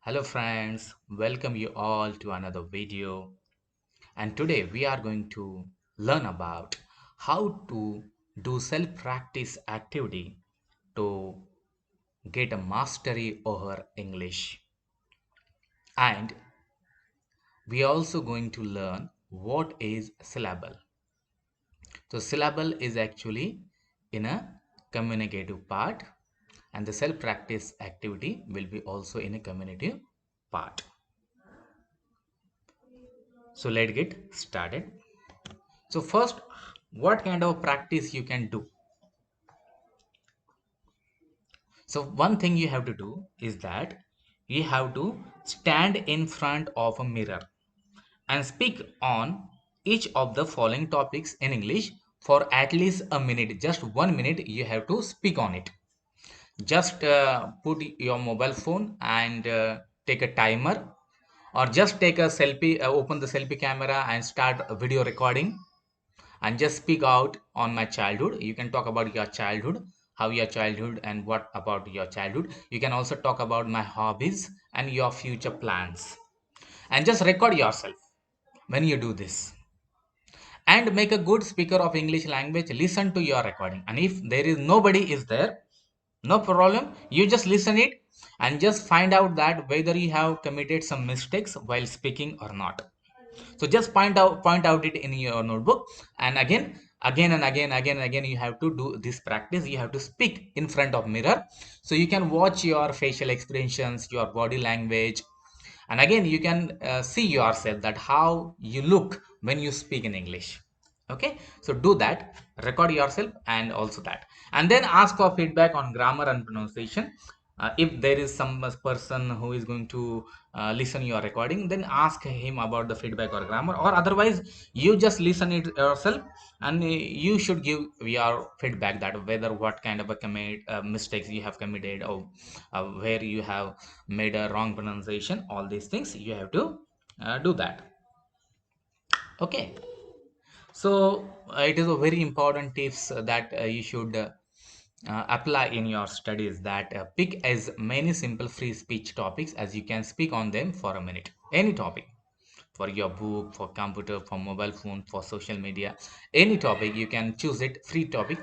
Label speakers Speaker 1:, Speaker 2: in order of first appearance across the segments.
Speaker 1: Hello friends, welcome you all to another video. And today we are going to learn about how to do self-practice activity to get a mastery over English. And we are also going to learn what is syllable. So syllable is actually in a communicative part and the self-practice activity will be also in a communicative part. So let's get started. So first, what kind of practice you can do? So one thing you have to do is that you have to stand in front of a mirror and speak on each of the following topics in English for at least a minute. Just 1 minute you have to speak on it. Just put your mobile phone and take a timer, or just take a selfie, open the selfie camera and start a video recording and just speak out on my childhood. You can talk about your childhood, how your childhood and what about your childhood. You can also talk about my hobbies and your future plans, and just record yourself when you do this, and make a good speaker of English language. Listen to your recording, and if there is nobody is there, no problem, you just listen it and just find out that whether you have committed some mistakes while speaking or not. So just point out it in your notebook, and again you have to do this practice. You have to speak in front of mirror, so you can watch your facial expressions, your body language, and again you can see yourself that how you look when you speak in English. Okay, so do that, record yourself and also that, and then ask for feedback on grammar and pronunciation. If there is some person who is going to listen your recording, then ask him about the feedback or grammar, or otherwise you just listen it yourself, and you should give your feedback that whether what kind of a mistakes you have committed, or where you have made a wrong pronunciation. All these things you have to do that. Okay, so it is a very important tips that you should apply in your studies, that pick as many simple free speech topics as you can. Speak on them for a minute, any topic, for your book, for computer, for mobile phone, for social media, any topic you can choose it, free topic,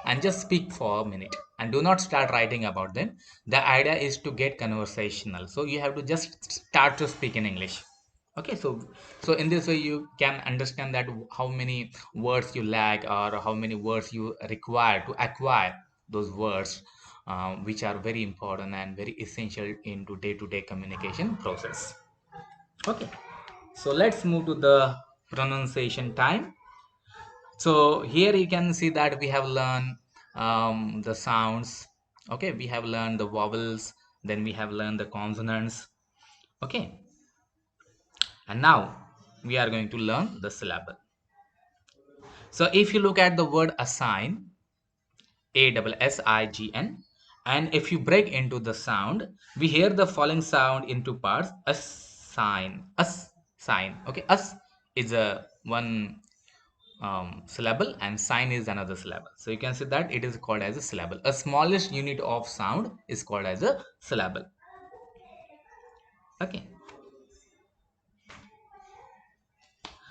Speaker 1: and just speak for a minute, and do not start writing about them. The idea is to get conversational, so you have to just start to speak in English. Okay, so in this way you can understand that how many words you lack, or how many words you require to acquire those words, which are very important and very essential into day-to-day communication process. Okay, so let's move to the pronunciation time. So here you can see that we have learned the sounds. Okay, we have learned the vowels, then we have learned the consonants. Okay, and now we are going to learn the syllable. So if you look at the word assign, ASSIGN, and if you break into the sound, we hear the following sound into parts: assign, us, sign. Okay, us is a one syllable, and sign is another syllable. So you can see that it is called as a syllable. A smallest unit of sound is called as a syllable. Okay.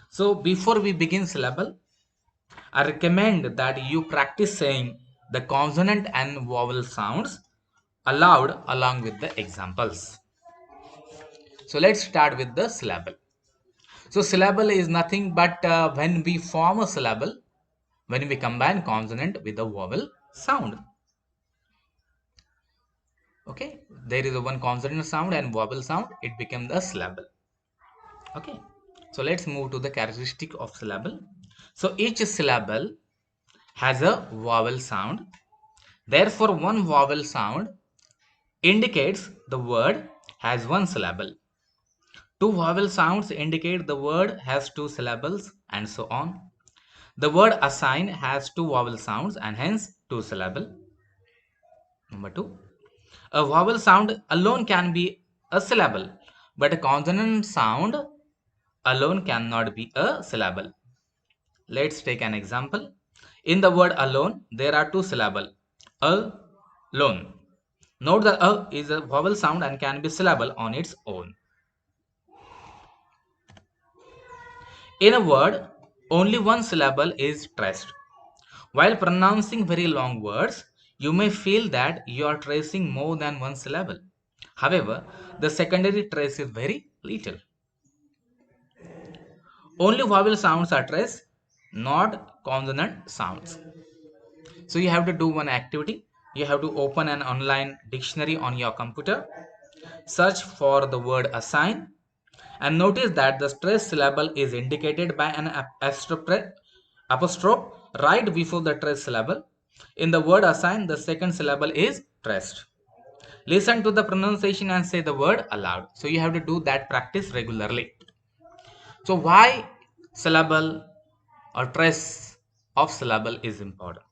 Speaker 1: So before we begin syllable, I recommend that you practice saying the consonant and vowel sounds aloud along with the examples. So let's start with the syllable. So syllable is nothing but when we form a syllable, when we combine consonant with a vowel sound. Okay, there is a one consonant sound and vowel sound, it becomes a syllable. Okay, so let's move to the characteristic of syllable. So each syllable has a vowel sound. Therefore, one vowel sound indicates the word has one syllable. Two vowel sounds indicate the word has two syllables, and so on. The word assign has two vowel sounds and hence two syllable. Number two, a vowel sound alone can be a syllable, but a consonant sound alone cannot be a syllable. Let's take an example. In the word alone, there are two syllables, alone. Note that is a vowel sound and can be syllable on its own. In a word, only one syllable is traced. While pronouncing very long words, you may feel that you are tracing more than one syllable. However, the secondary trace is very little. Only vowel sounds are traced, not consonant sounds. So you have to do one activity. You have to open an online dictionary on your computer, search for the word assign, and notice that the stressed syllable is indicated by an apostrophe right before the stressed syllable. In the word assign, the second syllable is stressed. Listen to the pronunciation and say the word aloud. So you have to do that practice regularly. So why syllable or trace of syllable is important?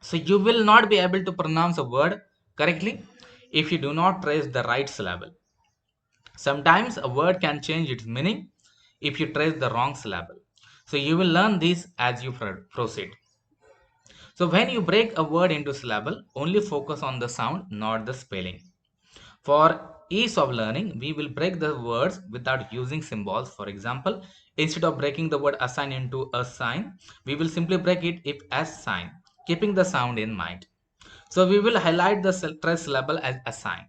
Speaker 1: So you will not be able to pronounce a word correctly if you do not trace the right syllable. Sometimes a word can change its meaning if you trace the wrong syllable. So you will learn this as you proceed. So when you break a word into syllable, only focus on the sound, not the spelling. For ease of learning, we will break the words without using symbols. For example, instead of breaking the word assign into a sign, we will simply break it if as sign, keeping the sound in mind. So we will highlight the stress syllable as assign.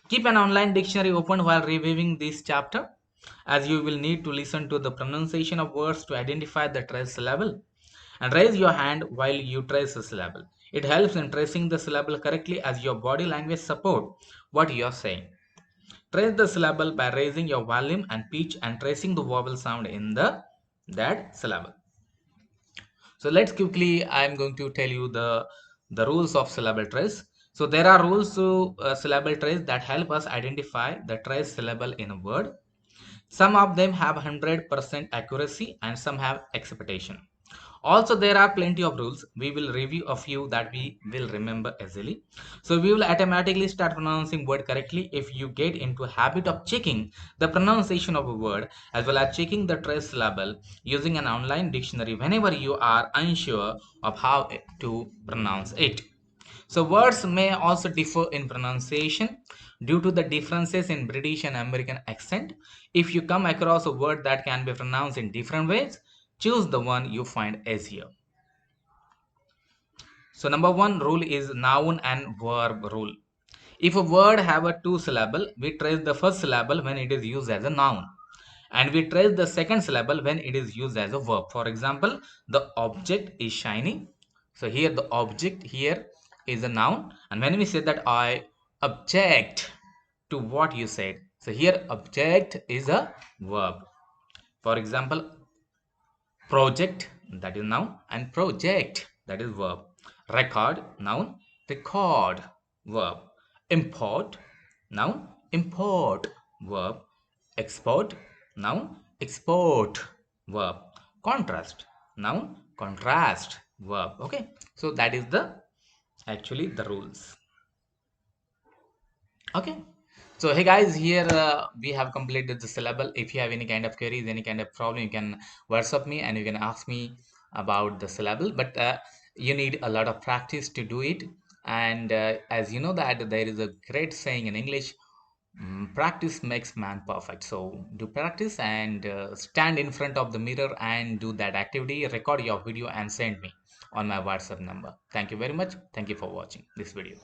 Speaker 1: Keep an online dictionary open while reviewing this chapter, as you will need to listen to the pronunciation of words to identify the trace syllable. And raise your hand while you trace a syllable. It helps in tracing the syllable correctly as your body language support what you are saying. Trace the syllable by raising your volume and pitch and tracing the vowel sound in the that syllable. So let's quickly, I'm going to tell you the rules of syllable trace. So there are rules to syllable trace that help us identify the trace syllable in a word. Some of them have 100% accuracy and some have expectation. Also, there are plenty of rules. We will review a few that we will remember easily. So we will automatically start pronouncing word correctly if you get into a habit of checking the pronunciation of a word as well as checking the trace syllable using an online dictionary whenever you are unsure of how to pronounce it. So words may also differ in pronunciation due to the differences in British and American accent. If you come across a word that can be pronounced in different ways, choose the one you find easier. So number one rule is noun and verb rule. If a word have a two syllable, we trace the first syllable when it is used as a noun, and we trace the second syllable when it is used as a verb. For example, the object is shiny. So here the object here is a noun, and when we say that I object to what you said, so here object is a verb. For example, project, that is noun, and project, that is verb. Record, noun, record, verb. Import, noun, import, verb. Export, noun, export, verb. Contrast, noun, contrast, verb. Okay, so that is the actually the rules. Okay, so hey guys, here we have completed the syllable. If you have any kind of queries, any kind of problem, you can WhatsApp me and you can ask me about the syllable, but you need a lot of practice to do it. And as you know that there is a great saying in English, practice makes man perfect. So do practice and stand in front of the mirror and do that activity, record your video and send me on my WhatsApp number. Thank you very much. Thank you for watching this video.